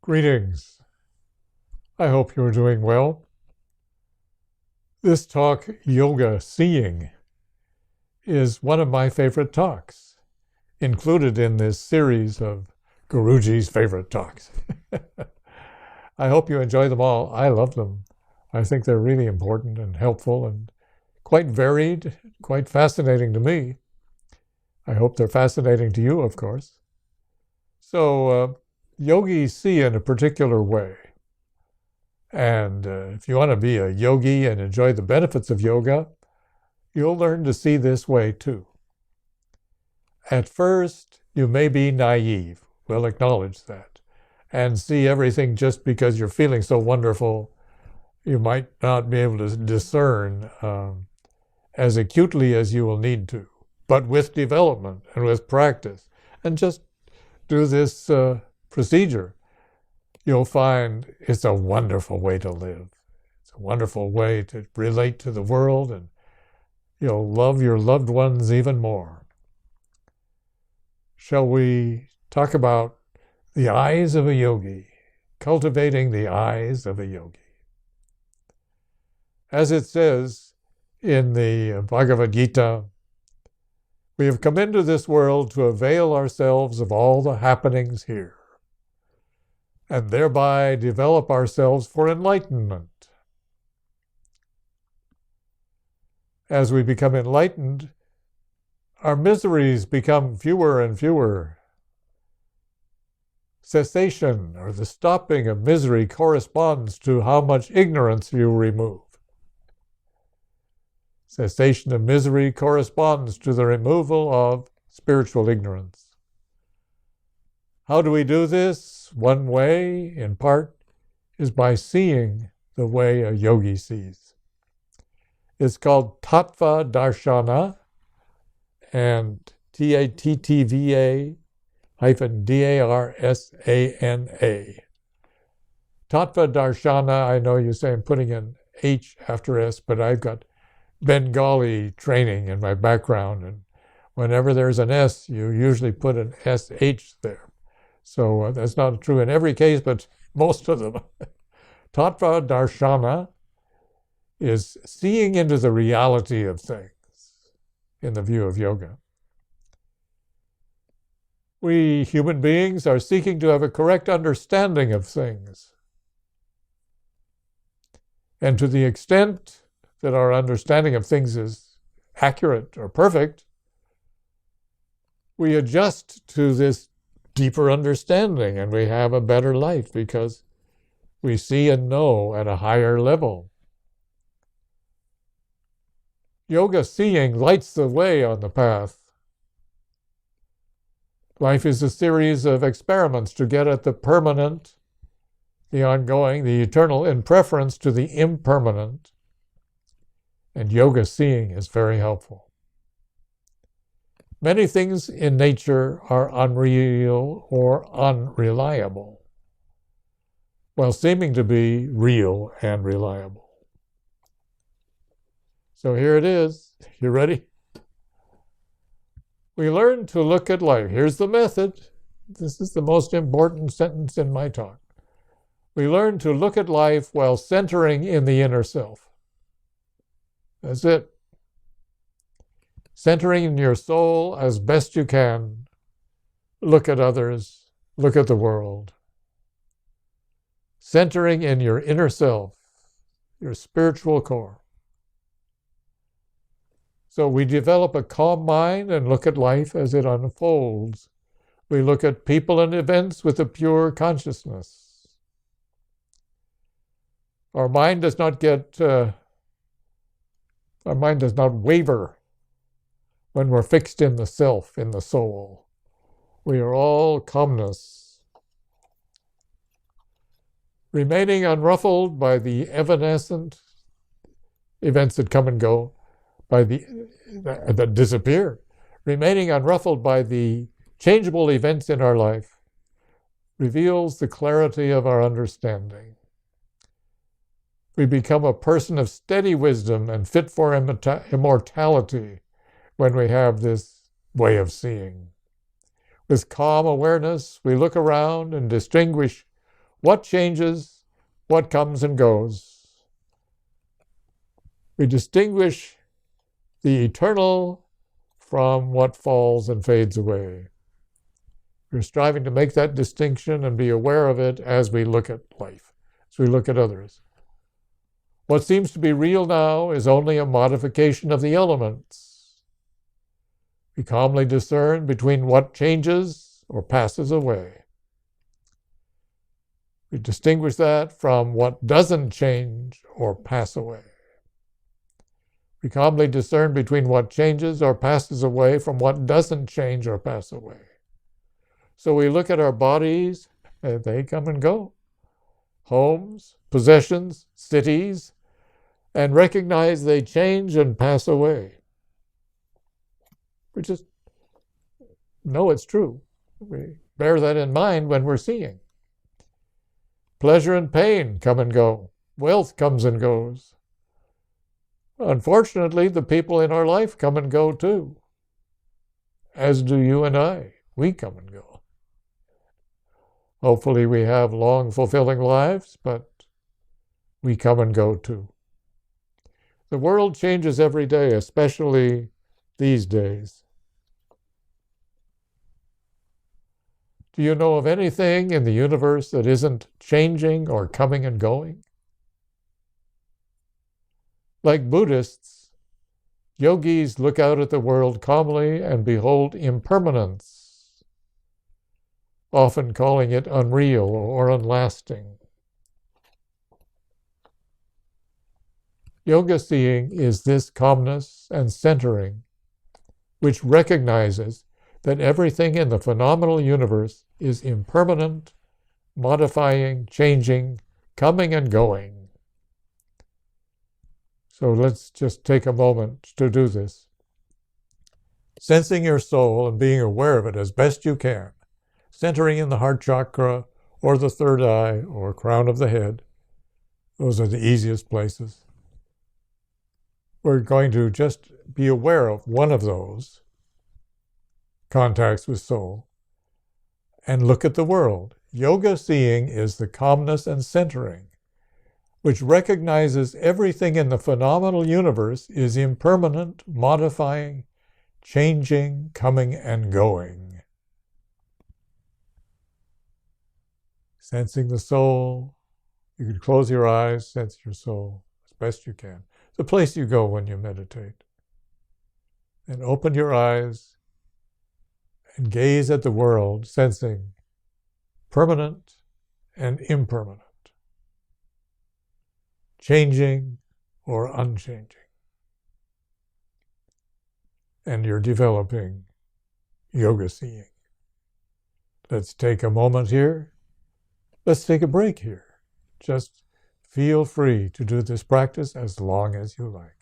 Greetings. I hope you're doing well. This talk, Yoga Seeing, is one of my favorite talks, included in this series of Guruji's favorite talks. I hope you enjoy them all. I love them. I think they're really important and helpful and quite varied, quite fascinating to me. I hope they're fascinating to you, of course. So, yogis see in a particular way. And if you want to be a yogi and enjoy the benefits of yoga, you'll learn to see this way too. At first, you may be naive. We'll acknowledge that. And see everything just because you're feeling so wonderful, you might not be able to discern as acutely as you will need to. But with development and with practice, and just do this procedure, you'll find it's a wonderful way to live. It's a wonderful way to relate to the world, and you'll love your loved ones even more. Shall we talk about the eyes of a yogi, cultivating the eyes of a yogi? As it says in the Bhagavad Gita, we have come into this world to avail ourselves of all the happenings here, and thereby develop ourselves for enlightenment. As we become enlightened, our miseries become fewer and fewer. Cessation, or the stopping of misery, corresponds to how much ignorance you remove. Cessation of misery corresponds to the removal of spiritual ignorance. How do we do this? One way, in part, is by seeing the way a yogi sees. It's called Tattva Darshana, and Tattva-Darsana. Tattva Darshana, I know you say I'm putting an H after S, but I've got Bengali training in my background, and whenever there's an S, you usually put an SH there. So that's not true in every case, but most of them. Tattva Darshana is seeing into the reality of things in the view of yoga. We human beings are seeking to have a correct understanding of things. And to the extent that our understanding of things is accurate or perfect, we adjust to this deeper understanding and we have a better life because we see and know at a higher level. Yoga seeing lights the way on the path. Life is a series of experiments to get at the permanent, the ongoing, the eternal, in preference to the impermanent. And yoga seeing is very helpful. Many things in nature are unreal or unreliable, while seeming to be real and reliable. So here it is. You ready? We learn to look at life. Here's the method. This is the most important sentence in my talk. We learn to look at life while centering in the inner self. That's it. Centering in your soul as best you can. Look at others. Look at the world. Centering in your inner self, your spiritual core. So we develop a calm mind and look at life as it unfolds. We look at people and events with a pure consciousness. Our mind does not waver when we're fixed in the self, in the soul. We are all calmness. Remaining unruffled by the evanescent events that come and go, that disappear. Remaining unruffled by the changeable events in our life reveals the clarity of our understanding. We become a person of steady wisdom and fit for immortality when we have this way of seeing. With calm awareness, we look around and distinguish What changes, what comes and goes. We distinguish the eternal from what falls and fades away. We're striving to make that distinction and be aware of it as we look at life, as we look at others. What seems to be real now is only a modification of the elements. We calmly discern between what changes or passes away. We distinguish that from what doesn't change or pass away. We calmly discern between what changes or passes away from what doesn't change or pass away. So we look at our bodies, and they come and go. Homes, possessions, cities, and recognize they change and pass away. We just know it's true. We bear that in mind when we're seeing. Pleasure and pain come and go. Wealth comes and goes. Unfortunately, the people in our life come and go too, as do you and I. We come and go. Hopefully we have long, fulfilling lives, but we come and go too. The world changes every day, especially these days. Do you know of anything in the universe that isn't changing or coming and going? Like Buddhists, yogis look out at the world calmly and behold impermanence, often calling it unreal or unlasting. Yoga seeing is this calmness and centering, which recognizes that everything in the phenomenal universe is impermanent, modifying, changing, coming and going. So let's just take a moment to do this. Sensing your soul and being aware of it as best you can, centering in the heart chakra or the third eye or crown of the head. Those are the easiest places. We're going to just be aware of one of those contacts with soul and look at the world. Yoga seeing is the calmness and centering, which recognizes everything in the phenomenal universe is impermanent, modifying, changing, coming and going. Sensing the soul. You can close your eyes, sense your soul as best you can. It's the place you go when you meditate. And open your eyes and gaze at the world, sensing permanent and impermanent, changing or unchanging. And you're developing yoga seeing. Let's take a moment here. Let's take a break here. Just feel free to do this practice as long as you like.